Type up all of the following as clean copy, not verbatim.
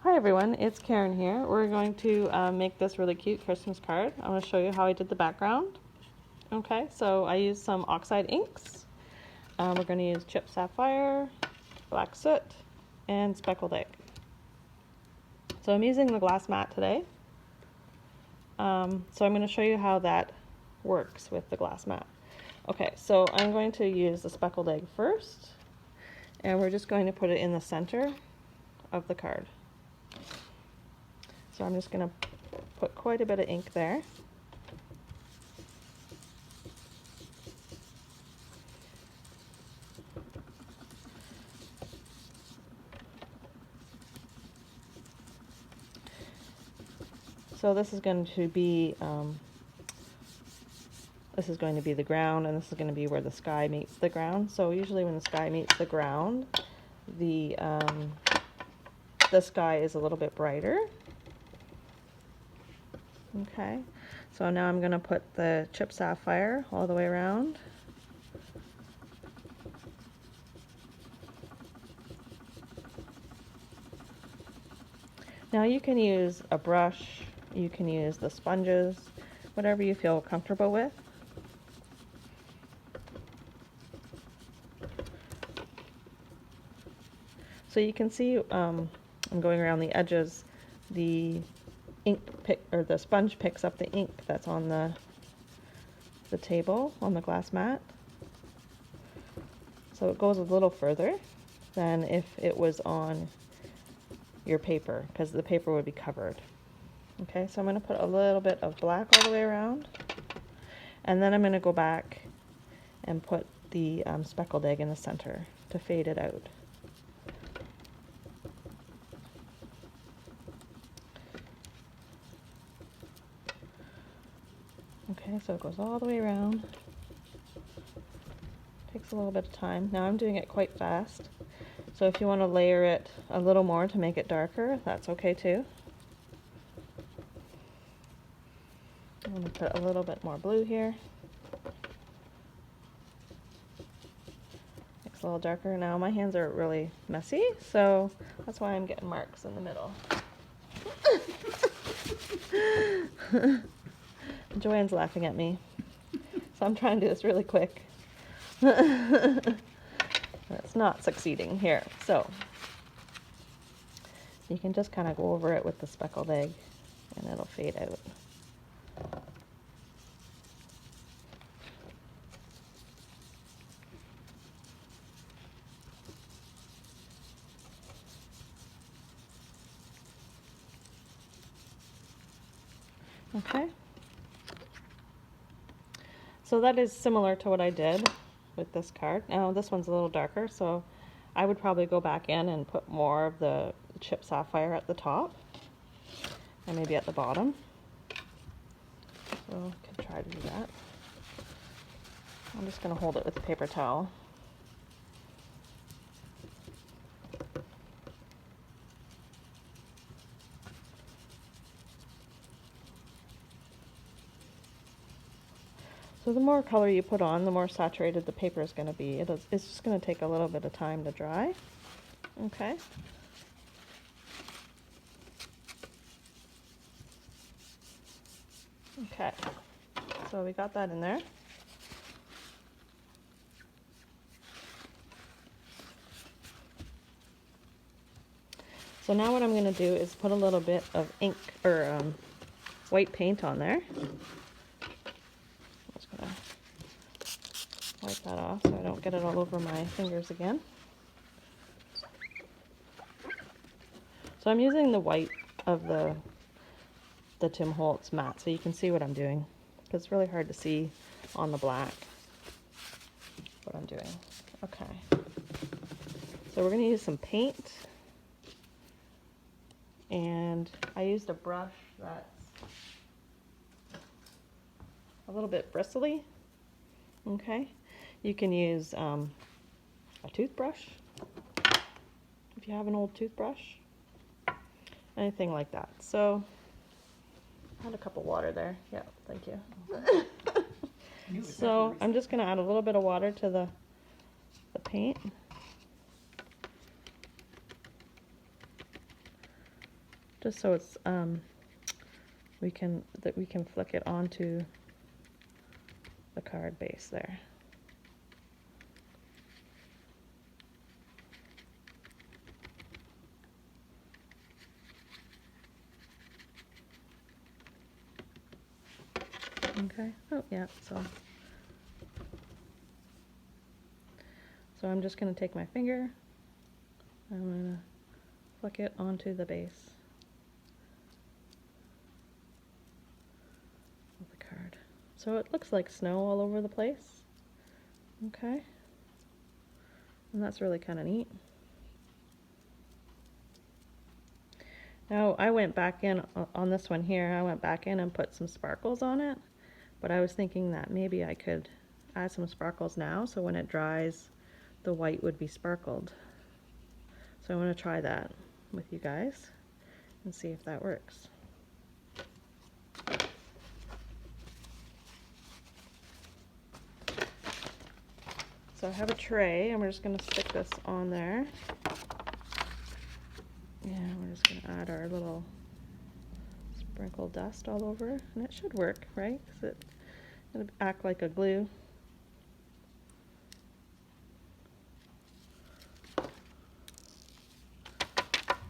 Hi everyone, it's Karen here. We're going to make this really cute Christmas card. I'm going to show you how I did the background. Okay, so I used some oxide inks. We're going to use chipped sapphire, black soot, and speckled egg. So I'm using the glass mat today. So I'm going to show you how that works with the glass mat. Okay, so I'm going to use the speckled egg first, and we're just going to put it in the center of the card. So I'm just going to put quite a bit of ink there. So this is going to be the ground, and this is going to be where the sky meets the ground. So usually when the sky meets the ground, the sky is a little bit brighter. Okay, so now I'm going to put the chipped sapphire all the way around. Now you can use a brush, you can use the sponges, whatever you feel comfortable with. So you can see I'm going around the edges. The the sponge picks up the ink that's on the table, on the glass mat. So it goes a little further than if it was on your paper, because the paper would be covered. Okay, so I'm going to put a little bit of black all the way around, and then I'm going to go back and put the speckled egg in the center to fade it out. Okay, so it goes all the way around. Takes a little bit of time. Now I'm doing it quite fast, so if you want to layer it a little more to make it darker, that's okay too. I'm going to put a little bit more blue here. Makes it a little darker. Now my hands are really messy, so that's why I'm getting marks in the middle. Joanne's laughing at me, so I'm trying to do this really quick. It's not succeeding here. So you can just kind of go over it with the speckled egg and it'll fade out. Okay. So that is similar to what I did with this card. Now this one's a little darker, so I would probably go back in and put more of the chipped sapphire at the top and maybe at the bottom. So I could try to do that. I'm just going to hold it with a paper towel. So the more color you put on, the more saturated the paper is going to be. It's just going to take a little bit of time to dry. Okay. Okay, so we got that in there. So now what I'm going to do is put a little bit of ink or white paint on there. I'm just going to wipe that off so I don't get it all over my fingers again. So I'm using the white of the Tim Holtz mat so you can see what I'm doing, because it's really hard to see on the black what I'm doing. Okay, so we're going to use some paint, and I used a brush that's a little bit bristly. Okay, you can use a toothbrush if you have an old toothbrush, anything like that. So add a cup of water there. Yeah, thank you. So I'm just going to add a little bit of water to the paint. just so it's we can flick it onto the card base there. Okay. Oh yeah. So I'm just going to take my finger. I'm going to flick it onto the base of the card. So it looks like snow all over the place. Okay. And that's really kind of neat. Now I went back in on this one here, I went back in and put some sparkles on it, but I was thinking that maybe I could add some sparkles now so when it dries the white would be sparkled. So I'm going to try that with you guys and see if that works. So I have a tray and we're just going to stick this on there. And we're just going to add our little sprinkle dust all over, and it should work, right? Because it'll act like a glue.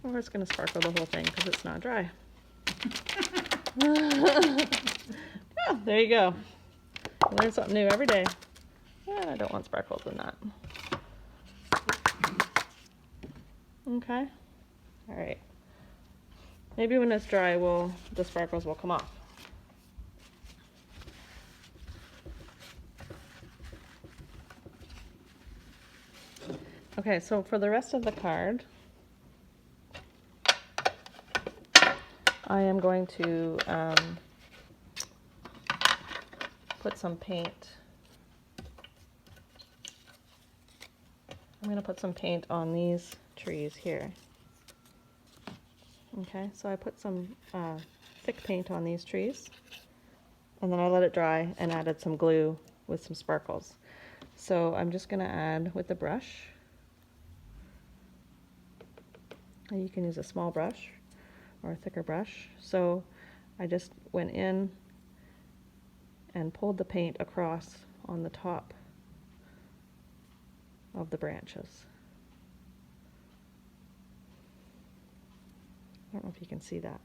We're just going to sparkle the whole thing because it's not dry. Oh, there you go. Learn something new every day. I don't want sparkles in that. Okay. All right. Maybe when it's dry, the sparkles will come off. Okay, so for the rest of the card, I am going to put some paint. I'm going to put some paint on these trees here. Okay, so I put some thick paint on these trees, and then I let it dry and added some glue with some sparkles. So I'm just going to add with the brush. And you can use a small brush or a thicker brush. So I just went in and pulled the paint across on the top of the branches. I don't know if you can see that.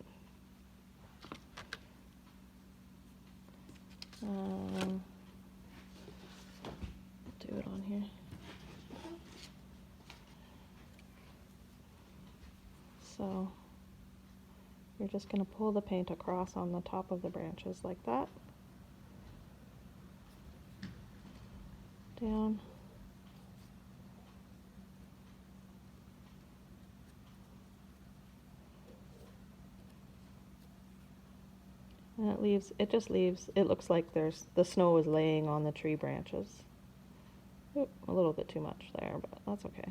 Do it on here. So you're just going to pull the paint across on the top of the branches like that. Down. And it looks like the snow is laying on the tree branches. Oop, a little bit too much there, but that's okay.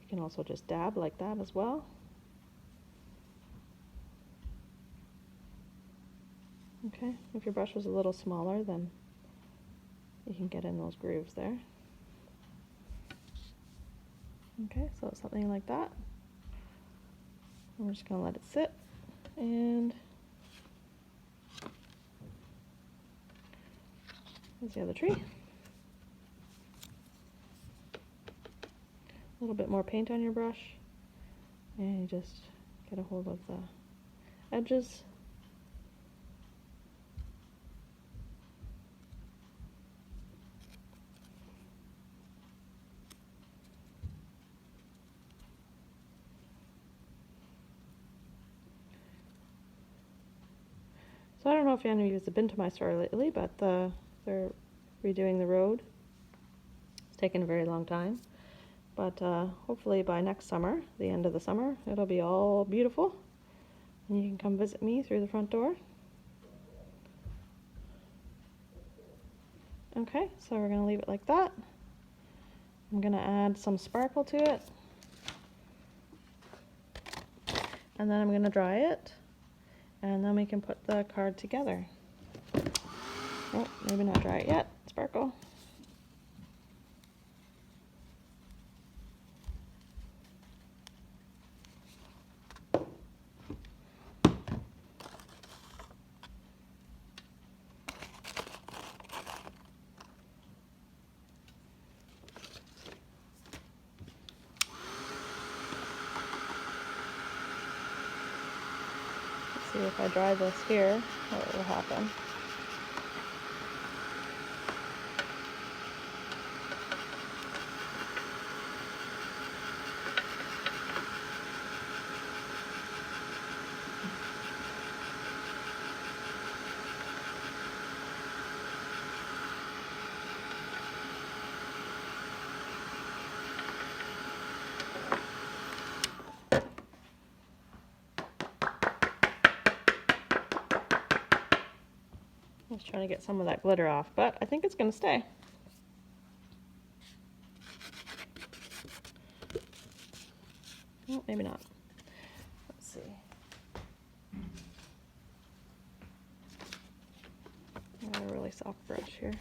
You can also just dab like that as well. Okay, if your brush was a little smaller, then you can get in those grooves there. Okay, so something like that. We're just going to let it sit, and there's the other tree. A little bit more paint on your brush, and you just get a hold of the edges. So I don't know if any of you have been to my store lately, but they're redoing the road. It's taken a very long time, but hopefully by next summer, the end of the summer, it'll be all beautiful, and you can come visit me through the front door. Okay, so we're going to leave it like that. I'm going to add some sparkle to it, and then I'm going to dry it, and then we can put the card together. Oh, maybe not dry it yet. Sparkle. see if I dry this here, what will happen. Just trying to get some of that glitter off, but I think it's going to stay. Oh, maybe not. Let's see. I got a really soft brush here.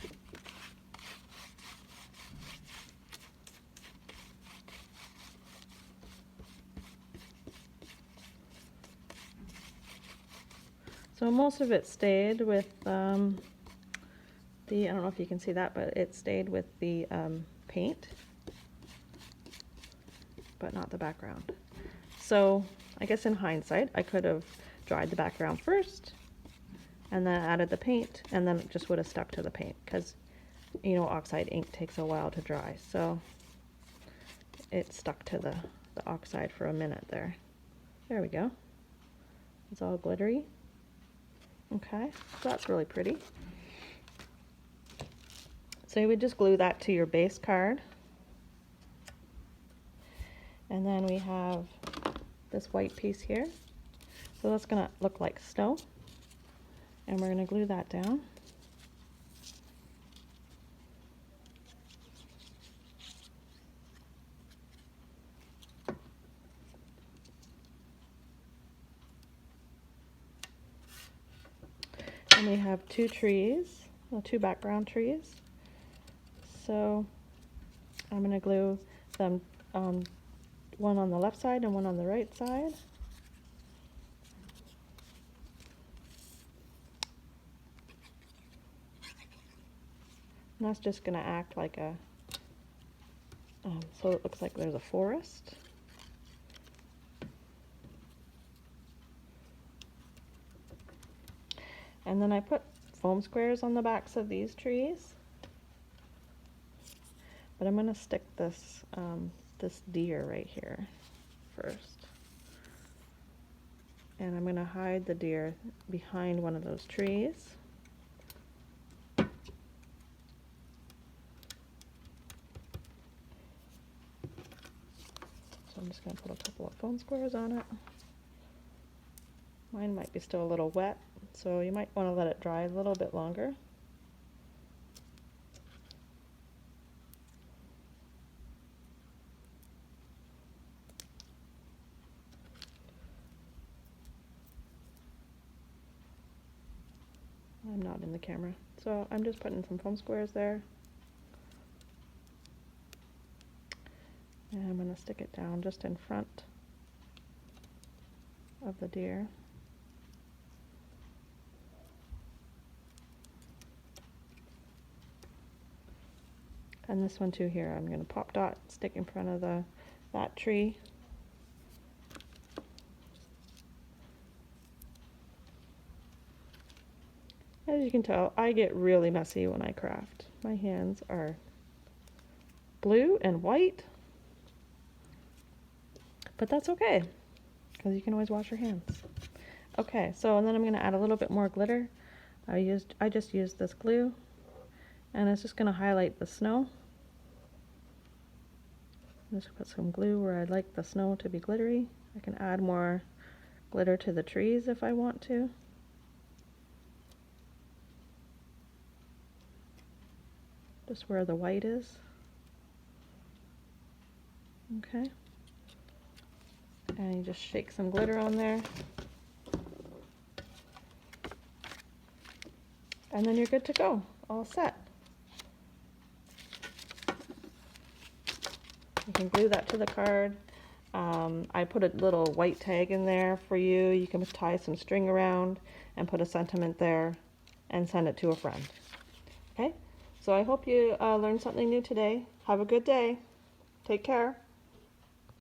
So most of it stayed with I don't know if you can see that, but it stayed with the paint, but not the background. So I guess in hindsight, I could have dried the background first and then added the paint, and then it just would have stuck to the paint because, you know, oxide ink takes a while to dry. So it stuck to the oxide for a minute there. There we go. It's all glittery. Okay, so that's really pretty. So you would just glue that to your base card. And then we have this white piece here. So that's going to look like snow. And we're going to glue that down. And we have two trees, well, two background trees. So I'm going to glue them, one on the left side and one on the right side. And that's just going to act like a, so it looks like there's a forest. And then I put foam squares on the backs of these trees. But I'm going to stick this, this deer right here first. And I'm going to hide the deer behind one of those trees. So I'm just going to put a couple of foam squares on it. Mine might be still a little wet, so you might want to let it dry a little bit longer. I'm not in the camera, so I'm just putting some foam squares there. And I'm going to stick it down just in front of the deer. And this one too here, I'm going to pop dot, stick in front of that tree. As you can tell, I get really messy when I craft. My hands are blue and white, but that's okay, because you can always wash your hands. Okay, so and then I'm going to add a little bit more glitter. I just used this glue, and it's just going to highlight the snow. Just put some glue where I'd like the snow to be glittery. I can add more glitter to the trees if I want to. Just where the white is. Okay. And you just shake some glitter on there. And then you're good to go, all set. You can glue that to the card. I put a little white tag in there for you. You can tie some string around and put a sentiment there and send it to a friend. Okay, so I hope you learned something new today. Have a good day. Take care.